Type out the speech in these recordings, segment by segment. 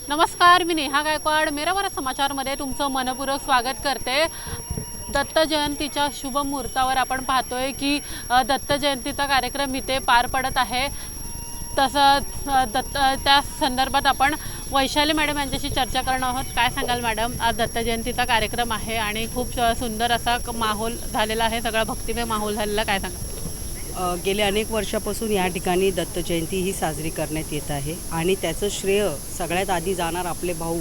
नमस्कार, मी नेहा गायकवाड मेरा भारत समाचारमध्ये तुमचं मनपूर्वक स्वागत करते। दत्त जयंतीच्या शुभ मुहूर्तावर आपण पाहतोय की दत्त जयंतीचा कार्यक्रम इथे पार पडत आहे। तसंच त्या संदर्भात आपण वैशाली मॅडम यांच्याशी चर्चा करणार आहोत। काय सांगाल मॅडम, आज दत्त जयंतीचा कार्यक्रम आहे आणि खूप सुंदर असा माहोल झालेला आहे, सगळा भक्तिमय माहोल झालेला, काय सांगाल? गेल्या अनेक वर्षापासून या ठिकाणी दत्त जयंती ही साजरी करण्यात येत आहे आणि त्याचं श्रेय सगळ्यात आधी जाणार आपले भाऊ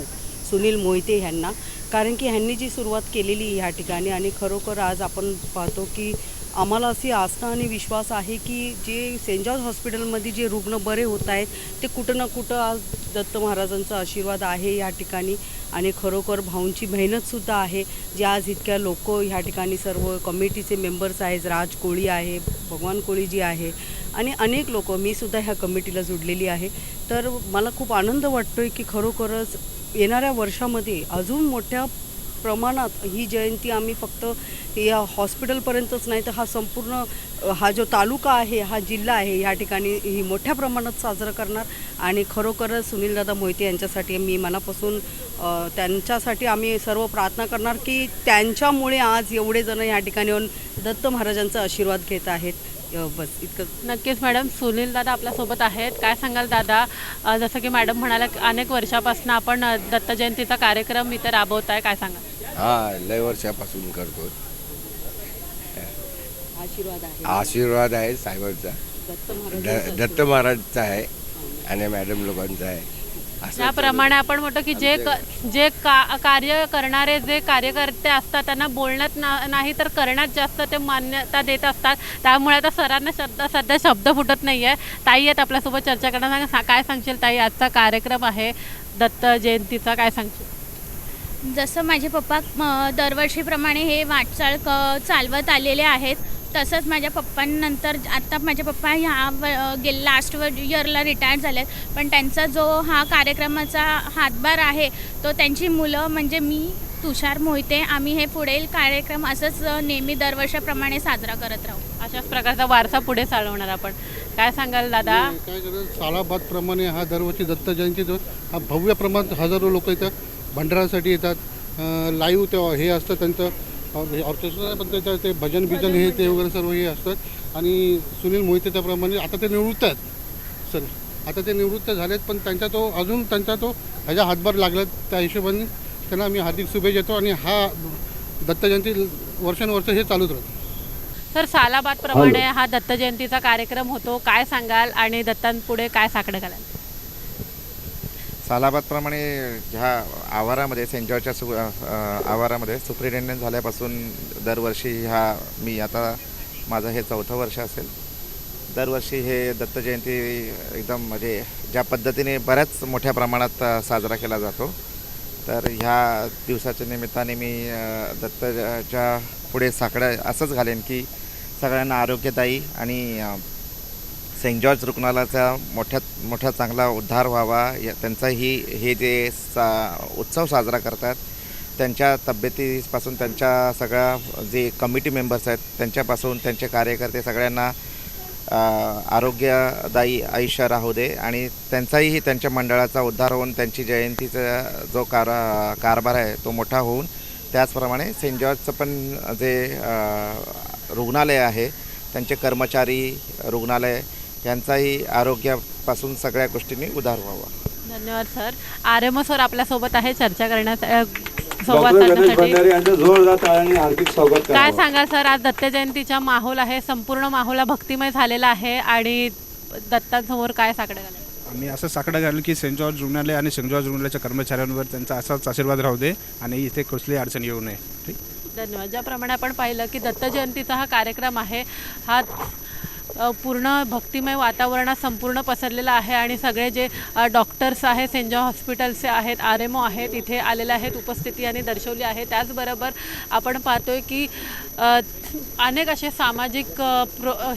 सुनील मोहिते यांना, कारण की ह्यांनी जी सुरुवात केलेली ह्या ठिकाणी आणि खरोखर आज आपण पाहतो की आम्हाला अशी आस्था आणि विश्वास आहे की जे सेंट जॉर्ज हॉस्पिटलमध्ये जे रुग्ण बरे होत आहेत ते कुठं ना कुठं आज दत्त महाराजांचा आशीर्वाद आहे या ठिकाणी। आणि खरोखर भाऊंची मेहनतसुद्धा आहे, जे आज इतक्या लोक ह्या ठिकाणी सर्व कमिटीचे मेंबर्स आहेत, राज कोळी आहे, भगवान कोळीजी आहे आणि अनेक लोक, मी सुद्धा ह्या कमिटीला जुडलेली आहे। तर मला खूप आनंद वाटतो आहे की खरोखरच येणाऱ्या वर्षामध्ये अजून मोठ्या प्रमाणात ही जयंती आम्ही फक्त या हॉस्पिटलपर्यंतच नाही तर हा संपूर्ण हा जो तालुका आहे, हा जिल्हा आहे, या ठिकाणी ही मोठ्या प्रमाणात साजरा करणार। आणि खरोखरच सुनीलदादा मोहिते यांच्यासाठी मी मनापासून त्यांच्यासाठी आम्ही सर्व प्रार्थना करणार की त्यांच्यामुळे आज एवढे जण या ठिकाणी येऊन दत्त महाराजांचा आशीर्वाद घेत आहेत। बस इतकं। नक्कीच मॅडम, सुनील दादा आपल्यासोबत आहेत। काय सांगाल दादा, जसं की मॅडम म्हणाल्या अनेक वर्षापासून आपण दत्त जयंतीचा कार्यक्रम इथे राबवताय, काय सांगाल? लय वर्षापासून करतो। आशीर्वाद आहे आहे साहेबांचा, दत्त दत्त महाराजचा आहे आणि मॅडम लोकांचा आहे। त्याप्रमाणे आपण म्हणतो की कार्य करणारे जे कार्यकर्ते असतात त्यांना बोलण्यात नाही तर करण्यात जास्त ते मान्यता देत असतात, त्यामुळे आता सरांना सध्या शब्द फुटत नाही आहे। ताई आहेत आपल्यासोबत चर्चा करणार, काय सांगशील ताई, आजचा कार्यक्रम आहे दत्त जयंतीचा, काय सांगशील? जसं माझे पप्पा दरवर्षीप्रमाणे हे वाटचाल चालवत आलेले आहेत, तसंच माझ्या पप्पांनंतर आत्ता माझे पप्पा गेल्या लास्ट इयरला रिटायर झाले आहेत, पण त्यांचा जो हा कार्यक्रमाचा हातभार आहे तो त्यांची मुलं म्हणजे मी, तुषार मोहिते, आम्ही हे पुढील कार्यक्रम असंच नेहमी दरवर्षाप्रमाणे साजरा करत राहू। अशाच प्रकारचा वारसा पुढे चालवणार आपण, काय सांगाल दादा? काय करतात सालाबादप्रमाणे हा दरवर्षी दत्त जयंती हा भव्य प्रमाणात हजारो लोक इथं भंडारासाठी येतात। लाईव्ह तेव्हा हे असतं त्यांचं ऑर्केस्ट्रा, पण त्याचं ते भजन बिजन हे ते वगैरे सर्व हे असतात। आणि सुनील मोहिते त्याप्रमाणे आता ते निवृत्त आहेत सर, आता ते निवृत्त झालेत, पण त्यांचा तो ह्याच्या हातभार लागला, त्या हिशोबाने त्यांना आम्ही हार्दिक शुभेच्छा देतो आणि हा दत्त जयंती वर्षानुवर्ष हे चालूच राहतं। सर, सालाबादप्रमाणे हा दत्त जयंतीचा कार्यक्रम होतो, काय सांगाल आणि दत्तांपुढे काय साकडं घालाल? सालाबादप्रमाणे ह्या आवारामध्ये सेंट जॉर्जच्या आवारामध्ये सुप्रिटेंडंट झाल्यापासून दरवर्षी मी आता माझं हे 4थं वर्ष असेल, दरवर्षी हे दत्त जयंती एकदम म्हणजे ज्या पद्धतीने बऱ्याच मोठ्या प्रमाणात साजरा केला जातो, तर ह्या दिवसाच्या निमित्ताने मी दत्तच्या पुढे साकडं असंच घालेन की सगळ्यांना आरोग्यदायी आणि सेंट जॉर्ज रुग्णालयाचा मोठा चांगला उद्धार व्हावा, त्यांचाही हे जे उत्सव साजरा करतात त्यांच्या तब्येतीपासून, त्यांच्या सगळ्या जे कमिटी मेंबर्स आहेत त्यांच्यापासून, त्यांचे कार्यकर्ते सगळ्यांना आरोग्यदायी आयुष्य राहू दे आणि त्यांचाही त्यांच्या मंडळाचा उद्धार होऊन त्यांची जयंतीचा जो कारभार आहे तो मोठा होऊन, त्याचप्रमाणे सेंट जॉर्जचं पण जे रुग्णालय आहे त्यांचे कर्मचारी, रुग्णालय यांचाही आरोग्यापासून सगळ्या गोष्टींनी उद्धार व्हावा। धन्यवाद सर। आरएमओ सर आपल्यासोबत आहे चर्चा करण्यासाठी। काय सांगाल सर, आज दत्त जयंतीचा माहोल आहे, संपूर्ण माहोल भक्तिमय झालेला आहे आणि दत्तांसमोर काय साकडं घालाल? आम्ही असं साकडं घालू की सेंट जॉर्ज रुग्णालय आणि सेंट जॉर्ज रुग्णालयाच्या कर्मचाऱ्यांवर त्यांचा असाच आशीर्वाद राहू दे आणि इथे कसली अडचण येऊ नये। ठीक, धन्यवाद। ज्याप्रमाणे आपण पाहिलं की दत्त जयंतीचा हा कार्यक्रम आहे, हा पूर्ण भक्तिमय वातावरणात संपूर्ण पसरलेला आहे आणि सगळे जे डॉक्टर्स आहेत, सेंट जॉर्ज हॉस्पिटलचे आहेत, आरएमओ आहेत, इथे आलेले आहेत, उपस्थिती आणि दर्शवली आहे। त्याचबरोबर आपण पाहतोय की अनेक असे सामाजिक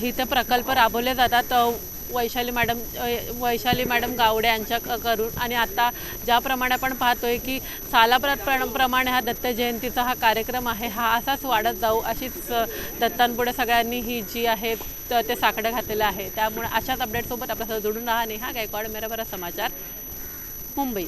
हित प्रकल्प राबवले जातात वैशाली मॅडम गावडे यांच्या करून। आणि आता ज्याप्रमाणे आपण पाहतोय की सालाबादप्रमाणे हा दत्त जयंतीचा हा कार्यक्रम आहे, हा असाच वाढत जाऊ अशीच दत्तांपुढे सगळ्यांनी ही जी आहे ते साकडं घातलेलं आहे। त्यामुळे अशाच अपडेटसोबत आपल्यासोबत जोडून राहा। नेहा गायकवाड, मेरा भारत समाचार, मुंबई।